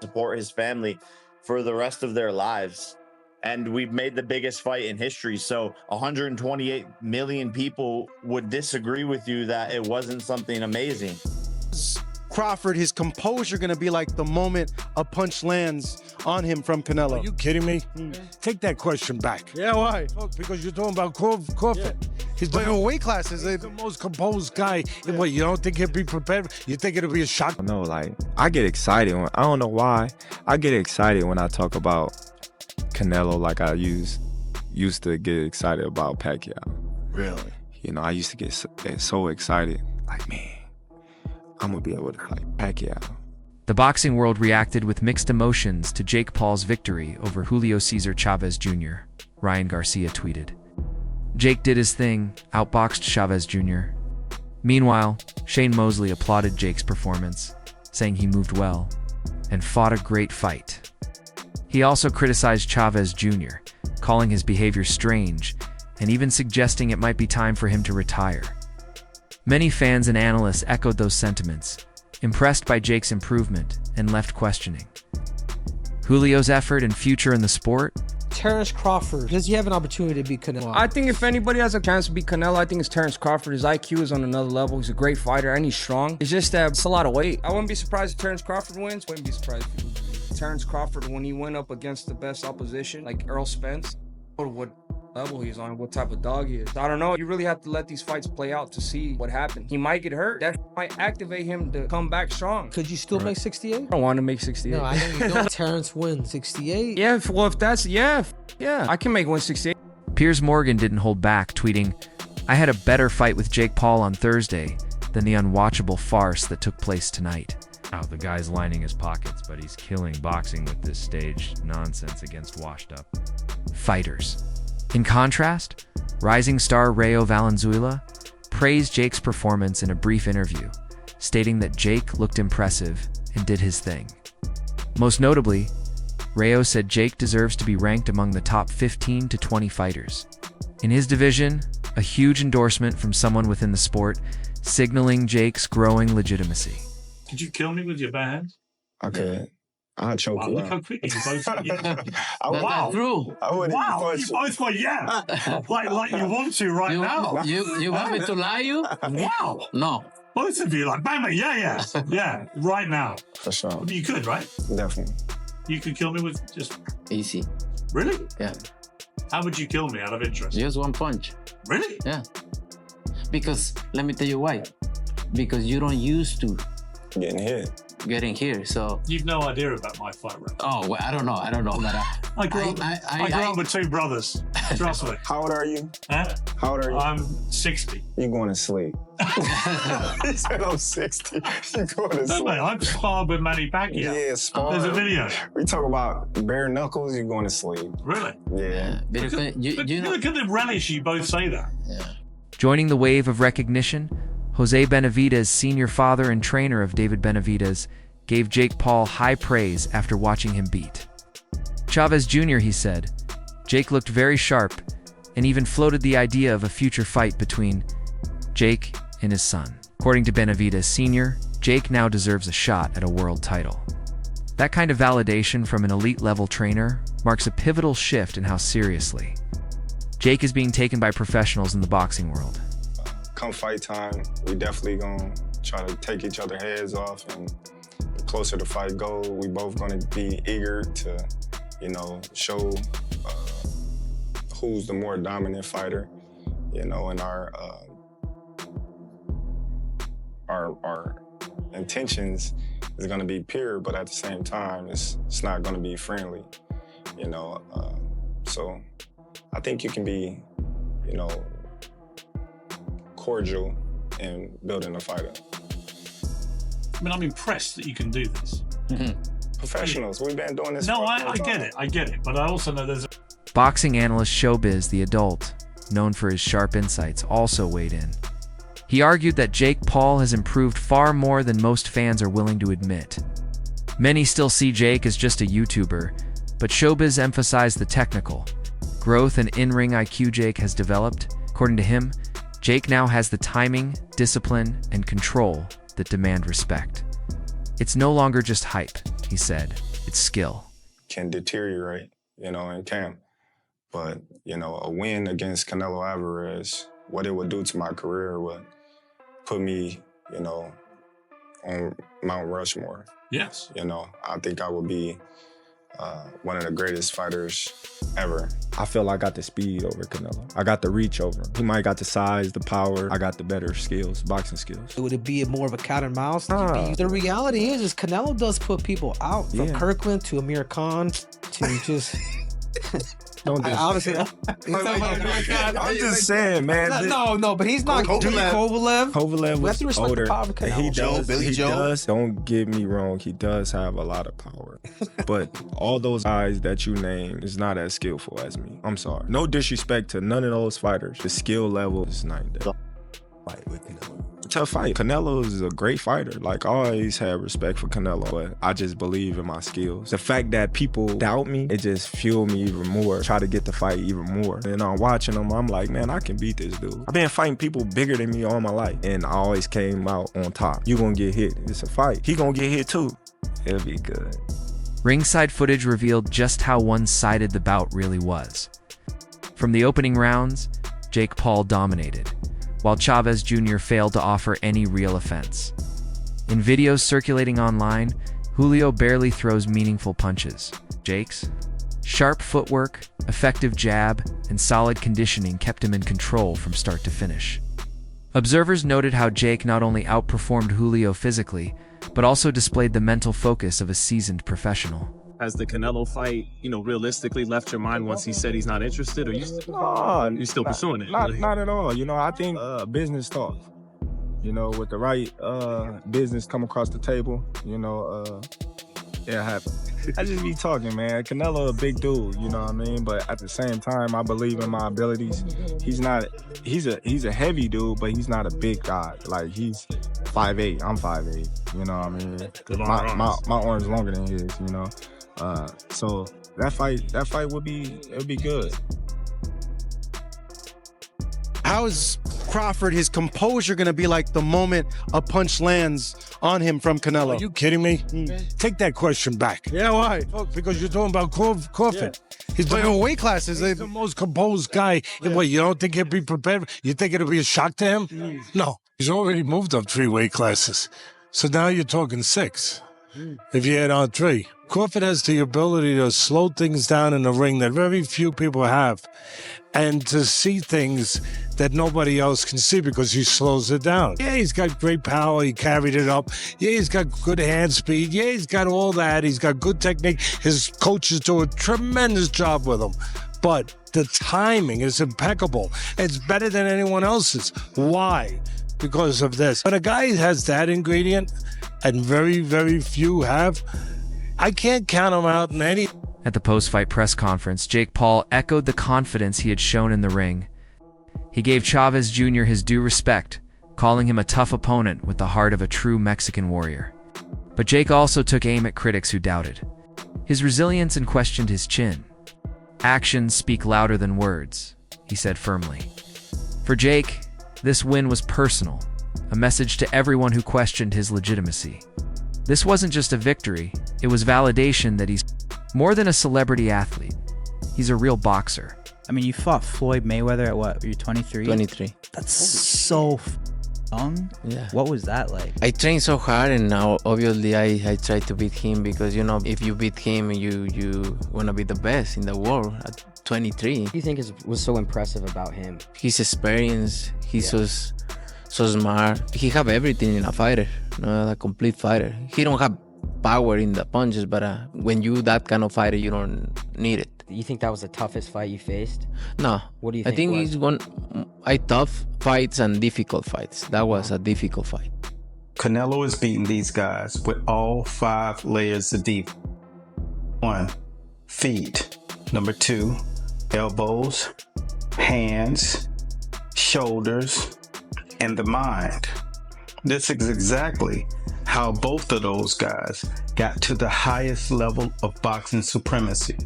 support his family for the rest of their lives. And we've made the biggest fight in history. So 128 million people would disagree with you that it wasn't something amazing. Crawford, his composure going to be like the moment a punch lands on him from Canelo? Are you kidding me? Take that question back. Yeah, why? Because you're talking about Crawford. Yeah. He's playing weight classes. He's the most composed guy. Yeah. What, you don't think he'll be prepared? You think it'll be a shock? No, like, I get excited when, I don't know why, I get excited when I talk about Canelo like I used to get excited about Pacquiao. Really? You know, I used to get so excited, like, man, I'm gonna be able to fight Pacquiao. The boxing world reacted with mixed emotions to Jake Paul's victory over Julio Cesar Chavez Jr., Ryan Garcia tweeted. Jake did his thing, outboxed Chavez Jr. Meanwhile, Shane Mosley applauded Jake's performance, saying he moved well and fought a great fight. He also criticized Chavez Jr., calling his behavior strange and even suggesting it might be time for him to retire. Many fans and analysts echoed those sentiments, impressed by Jake's improvement and left questioning Julio's effort and future in the sport. Terence Crawford, does he have an opportunity to beat Canelo? I think if anybody has a chance to beat Canelo, I think it's Terence Crawford. His IQ is on another level. He's a great fighter and he's strong. It's just that it's a lot of weight. I wouldn't be surprised if Terence Crawford wins. Wouldn't be surprised if he loses. Terence Crawford, when he went up against the best opposition, like Earl Spence, what level he's on, what type of dog he is. I don't know. You really have to let these fights play out to see what happened. He might get hurt. That might activate him to come back strong. Could you still make 68? I don't want to make 68. No, I know you don't. Terence wins 68. Yeah, well, if that's, yeah, I can make 168. Piers Morgan didn't hold back, tweeting, I had a better fight with Jake Paul on Thursday than the unwatchable farce that took place tonight. Oh, the guy's lining his pockets, but he's killing boxing with this staged nonsense against washed-up fighters. In contrast, rising star Rayo Valenzuela praised Jake's performance in a brief interview, stating that Jake looked impressive and did his thing. Most notably, Rayo said Jake deserves to be ranked among the top 15 to 20 fighters in his division, a huge endorsement from someone within the sport, signaling Jake's growing legitimacy. Could you kill me with your bare hands? Okay. I'll choke you. Look how quick you both Wow. True. Wow. You both went, yeah. like you want to now. You want me to lie you? Wow. No. Both of you like, bang, bang, yeah. Yeah, right now. For sure. You could, right? Definitely. You could kill me with just... Easy. Really? Yeah. How would you kill me out of interest? Just one punch. Really? Yeah. Because, let me tell you why. Because you don't used to getting here, so you've no idea about my fight record. Oh, well, I don't know. But I grew up with two brothers. Trust me. How old are you? Huh? How old are you? I'm 60. You're going to sleep. He said I'm 60. You're going to sleep. Mate, I'm sparred with Manny Pacquiao. Yeah, sparred. There's a video. We talk about bare knuckles. You're going to sleep. Really? Yeah. Look at the relish you both say that. Yeah. Joining the wave of recognition, Jose Benavidez, senior father and trainer of David Benavidez, gave Jake Paul high praise after watching him beat Chavez Jr., he said. Jake looked very sharp and even floated the idea of a future fight between Jake and his son. According to Benavidez Sr., Jake now deserves a shot at a world title. That kind of validation from an elite-level trainer marks a pivotal shift in how seriously Jake is being taken by professionals in the boxing world. Come fight time, we definitely gonna try to take each other's heads off, and the closer the fight goes, we both gonna be eager to, show who's the more dominant fighter, and our intentions is gonna be pure, but at the same time, it's not gonna be friendly, so I think you can be, cordial in building a fighter. I mean, I'm impressed that you can do this. Mm-hmm. Professionals, we've been doing this. No, I get it. But I also know there's boxing analyst Showbiz the Adult, known for his sharp insights, also weighed in. He argued that Jake Paul has improved far more than most fans are willing to admit. Many still see Jake as just a YouTuber, but Showbiz emphasized the technical growth and in-ring IQ Jake has developed. According to him, Jake now has the timing, discipline, and control that demand respect. It's no longer just hype, he said. its skill. Can deteriorate, you know, in camp. But, you know, a win against Canelo Alvarez, what it would do to my career would put me, you know, on Mount Rushmore. Yes. You know, I think I would be one of the greatest fighters ever. I feel I got the speed over Canelo. I got the reach over him. He might got the size, the power. I got the better skills, boxing skills. Would it be more of a cat and mouse? The reality is Canelo does put people out. From Kirkland to Amir Khan to just... Don't do honestly, I'm just saying, man. No, but he's not Kovalev. Kovalev was older. He does. Billy Joe. Don't get me wrong. He does have a lot of power. But all those guys that you name is not as skillful as me. I'm sorry. No disrespect to none of those fighters. The skill level is night and day. Fight with Canelo. Tough fight. Canelo is a great fighter. Like, I always had respect for Canelo, but I just believe in my skills. The fact that people doubt me, it just fueled me even more. Try to get the fight even more. And I'm watching them, I'm like, man, I can beat this dude. I've been fighting people bigger than me all my life, and I always came out on top. You gonna get hit. It's a fight. He gonna get hit too. It'll be good. Ringside footage revealed just how one-sided the bout really was. From the opening rounds, Jake Paul dominated, while Chavez Jr. failed to offer any real offense. In videos circulating online, Julio barely throws meaningful punches. Jake's sharp footwork, effective jab, and solid conditioning kept him in control from start to finish. Observers noted how Jake not only outperformed Julio physically, but also displayed the mental focus of a seasoned professional. Has the Canelo fight, you know, realistically left your mind once he said he's not interested, or you still pursuing it? Not at all. You know, I think business talk. You know, with the right business come across the table, you know, it'll happen. I just be talking, man. Canelo a big dude, you know what I mean? But at the same time, I believe in my abilities. He's a heavy dude, but he's not a big guy. Like, he's 5'8", I'm 5'8", you know what I mean? My arm's longer than his, you know? So that fight would be good. How is Crawford, his composure going to be like the moment a punch lands on him from Canelo? Are you kidding me? Take that question back. Yeah, why? Oh, because you're talking about Crawford. Yeah. He's playing weight classes. He's the most composed guy. Yeah. What, you don't think he'll be prepared? You think it'll be a shock to him? No. He's already moved up 3 weight classes. So now you're talking 6. If you add on 3. Crawford has the ability to slow things down in the ring that very few people have, and to see things that nobody else can see because he slows it down. Yeah, he's got great power. He carried it up. Yeah, he's got good hand speed. Yeah, he's got all that. He's got good technique. His coaches do a tremendous job with him. But the timing is impeccable. It's better than anyone else's. Why? Because of this. When a guy has that ingredient, and very, very few have, I can't count him out in any. At the post-fight press conference, Jake Paul echoed the confidence he had shown in the ring. He gave Chavez Jr. his due respect, calling him a tough opponent with the heart of a true Mexican warrior. But Jake also took aim at critics who doubted his resilience and questioned his chin. "Actions speak louder than words," he said firmly. For Jake, this win was personal, a message to everyone who questioned his legitimacy. This wasn't just a victory, it was validation that he's more than a celebrity athlete. He's a real boxer. I mean, you fought Floyd Mayweather at what? You're 23? 23. That's so young. Yeah. What was that like? I trained so hard, and now obviously I try to beat him, because, you know, if you beat him, you want to be the best in the world at 23. What do you think was so impressive about him? His experience, he's so smart. He have everything in a fighter, a complete fighter. He don't have power in the punches, but when you that kind of fighter, you don't need it. You think that was the toughest fight you faced? No. What do you think? I think tough fights and difficult fights. That was a difficult fight. Canelo is beating these guys with all 5 layers of defense. 1, feet. Number 2, elbows, hands, shoulders, and the mind. This is exactly how both of those guys got to the highest level of boxing supremacy.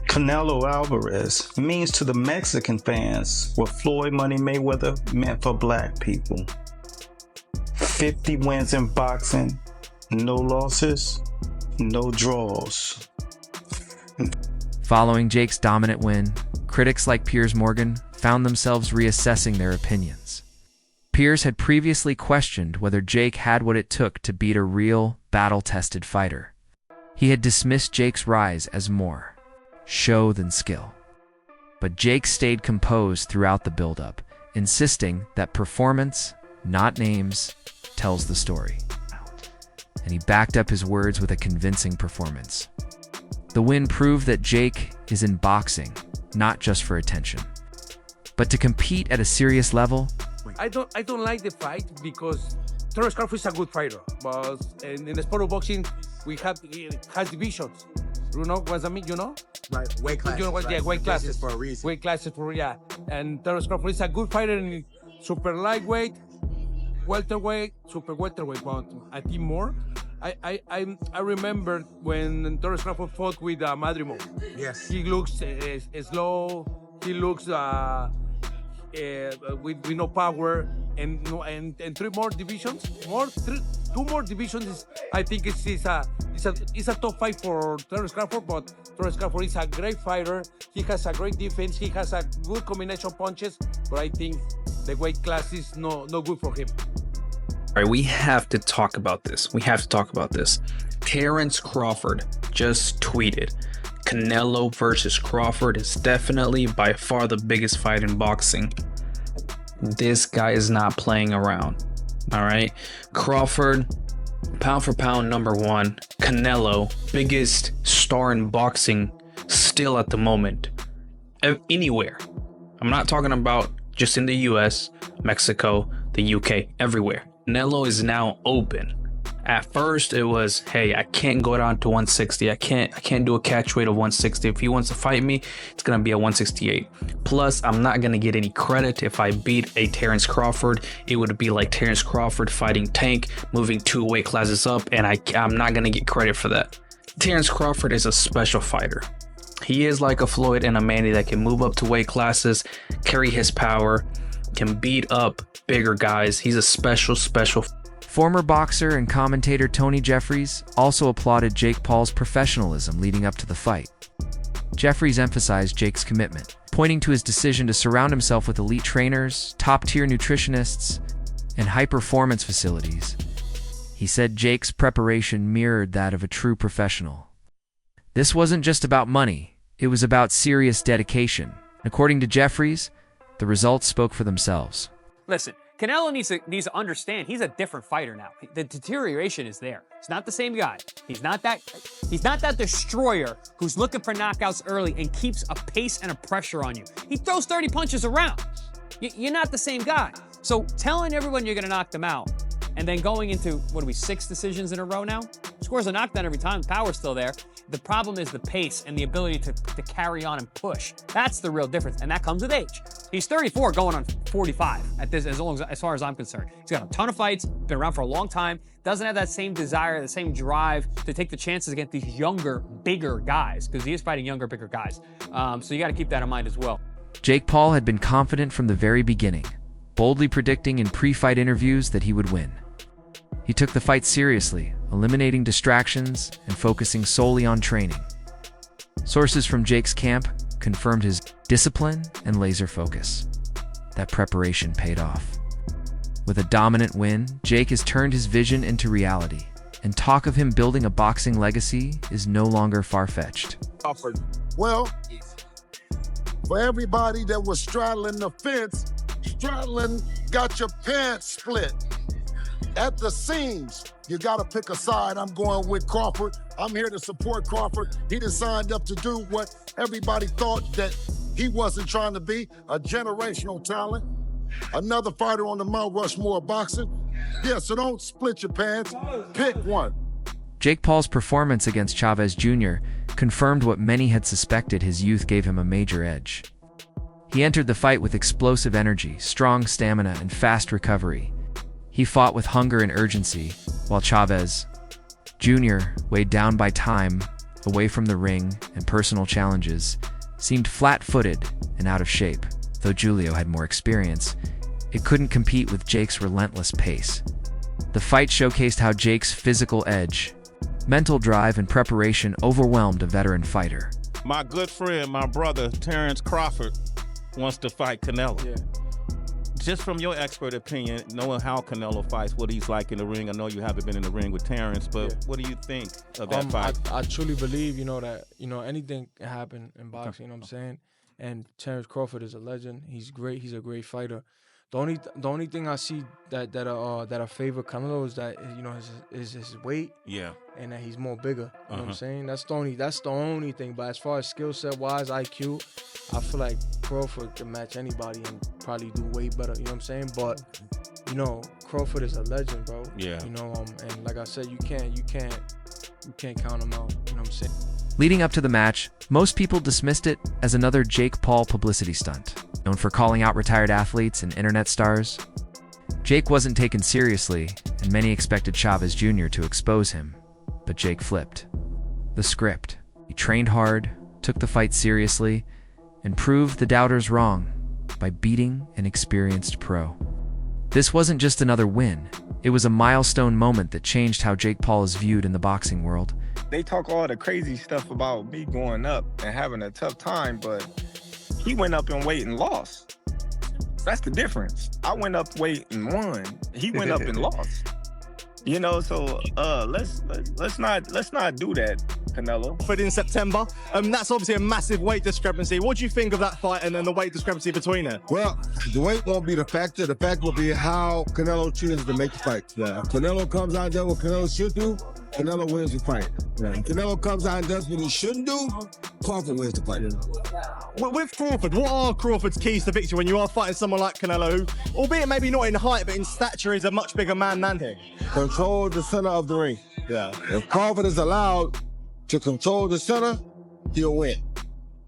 Canelo Alvarez means to the Mexican fans what Floyd Money Mayweather meant for black people. 50 wins in boxing, no losses, no draws. Following Jake's dominant win, critics like Piers Morgan found themselves reassessing their opinions. Piers had previously questioned whether Jake had what it took to beat a real, battle-tested fighter. He had dismissed Jake's rise as more show than skill. But Jake stayed composed throughout the build-up, insisting that performance, not names, tells the story. And he backed up his words with a convincing performance. The win proved that Jake is in boxing, not just for attention, but to compete at a serious level. I don't like the fight because Terence Crawford is a good fighter, but in the sport of boxing, it has divisions. You know what I mean? You know? Right, weight classes. You know what? Right. Yeah, weight classes for a reason. Weight classes for and Terence Crawford is a good fighter in super lightweight, welterweight, super welterweight, but I think more. I remember when Terence Crawford fought with Madrimo. Yes. He looks slow. He looks with no power, and three more divisions. Two more divisions. I think it's a top fight for Terence Crawford. But Terence Crawford is a great fighter. He has a great defense. He has a good combination punches. But I think the weight class is no good for him. All right, we have to talk about this. Terence Crawford just tweeted, Canelo versus Crawford is definitely by far the biggest fight in boxing. This guy is not playing around. All right. Crawford, pound for pound, #1. Canelo, biggest star in boxing still at the moment. Anywhere. I'm not talking about just in the US, Mexico, the UK, everywhere. Canelo is now open. At first it was, hey, I can't go down to 160. I can't do a catch weight of 160. If he wants to fight me, it's gonna be at 168. Plus, I'm not gonna get any credit if I beat a Terence Crawford. It would be like Terence Crawford fighting Tank, moving 2 weight classes up, and I'm not gonna get credit for that. Terence Crawford is a special fighter. He is like a Floyd and a Manny that can move up to weight classes, carry his power, can beat up bigger guys. He's a special. Former boxer and commentator Tony Jeffries also applauded Jake Paul's professionalism leading up to the fight. Jeffries emphasized Jake's commitment, pointing to his decision to surround himself with elite trainers, top-tier nutritionists, and high-performance facilities. He said Jake's preparation mirrored that of a true professional. This wasn't just about money, it was about serious dedication. According to Jeffries, the results spoke for themselves. Listen, Canelo needs to understand he's a different fighter now. The deterioration is there. He's not the same guy. He's not that destroyer who's looking for knockouts early and keeps a pace and a pressure on you. He throws 30 punches around. You're not the same guy. So telling everyone you're gonna knock them out and then going into, 6 decisions in a row now? Scores a knockdown every time, the power's still there. The problem is the pace and the ability to carry on and push. That's the real difference, and that comes with age. He's 34 going on 45 at this, as far as I'm concerned. He's got a ton of fights, been around for a long time, doesn't have that same desire, the same drive to take the chances against these younger, bigger guys, because he is fighting younger, bigger guys. So you gotta keep that in mind as well. Jake Paul had been confident from the very beginning, boldly predicting in pre-fight interviews that he would win. He took the fight seriously, eliminating distractions and focusing solely on training. Sources from Jake's camp confirmed his discipline and laser focus. That preparation paid off. With a dominant win, Jake has turned his vision into reality, and talk of him building a boxing legacy is no longer far-fetched. Well, for everybody that was straddling the fence, straddling got your pants split. At the seams, you gotta pick a side. I'm going with Crawford. I'm here to support Crawford. He just signed up to do what everybody thought that he wasn't trying to be, a generational talent. Another fighter on the Mount Rushmore of boxing. Yeah, so don't split your pants, pick one. Jake Paul's performance against Chavez Jr. confirmed what many had suspected: his youth gave him a major edge. He entered the fight with explosive energy, strong stamina, and fast recovery. He fought with hunger and urgency, while Chavez Jr., weighed down by time, away from the ring and personal challenges, seemed flat-footed and out of shape. Though Julio had more experience, it couldn't compete with Jake's relentless pace. The fight showcased how Jake's physical edge, mental drive, and preparation overwhelmed a veteran fighter. My good friend, my brother, Terence Crawford, wants to fight Canelo. Yeah. Just from your expert opinion, knowing how Canelo fights, what he's like in the ring. I know you haven't been in the ring with Terence, but what do you think of that fight? I truly believe, that, anything can happen in boxing, you know what I'm saying? And Terence Crawford is a legend. He's great. He's a great fighter. The only thing I see that I favor Canelo is that is his weight. Yeah. And that he's more bigger. You know what I'm saying? That's the only thing. But as far as skill set wise, IQ, I feel like Crawford can match anybody and probably do way better. You know what I'm saying? But Crawford is a legend, bro. Yeah. And like I said, you can't count him out. You know what I'm saying? Leading up to the match, most people dismissed it as another Jake Paul publicity stunt, known for calling out retired athletes and internet stars. Jake wasn't taken seriously, and many expected Chavez Jr. to expose him, but Jake flipped the script. He trained hard, took the fight seriously, and proved the doubters wrong by beating an experienced pro. This wasn't just another win. It was a milestone moment that changed how Jake Paul is viewed in the boxing world. They talk all the crazy stuff about me going up and having a tough time, but he went up in weight and lost. That's the difference. I went up weight and won. He went up and lost. So let's not do that, Canelo. But in September, that's obviously a massive weight discrepancy. What do you think of that fight and then the weight discrepancy between it? Well, the weight won't be the factor. The factor will be how Canelo chooses to make the fight. Yeah. Canelo comes out and does what Canelo should do, Canelo wins the fight. Yeah. Canelo comes out and does what he shouldn't do, Crawford wins the fight. Well, with Crawford, what are Crawford's keys to victory when you are fighting someone like Canelo, who, albeit maybe not in height, but in stature, is a much bigger man than him? Control the center of the ring. Yeah. If Crawford is allowed to control the center, he'll win.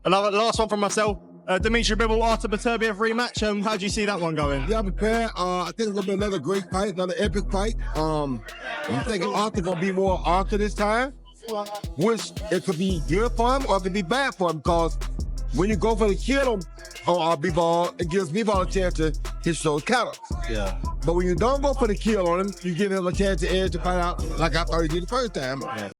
Another last one from myself. Dimitri Bivol, Artur Beterbiev rematch. How do you see that one going? Yeah, I'm prepared. I think it's gonna be another great fight, another epic fight. I'm thinking Artur gonna be more Artur this time, which it could be good for him or it could be bad for him, because when you go for the kill on Bivol, it gives Bivol a chance to hit those counters. Yeah. But when you don't go for the kill on him, you give him a chance to edge to find out, like I thought he did the first time. Yeah.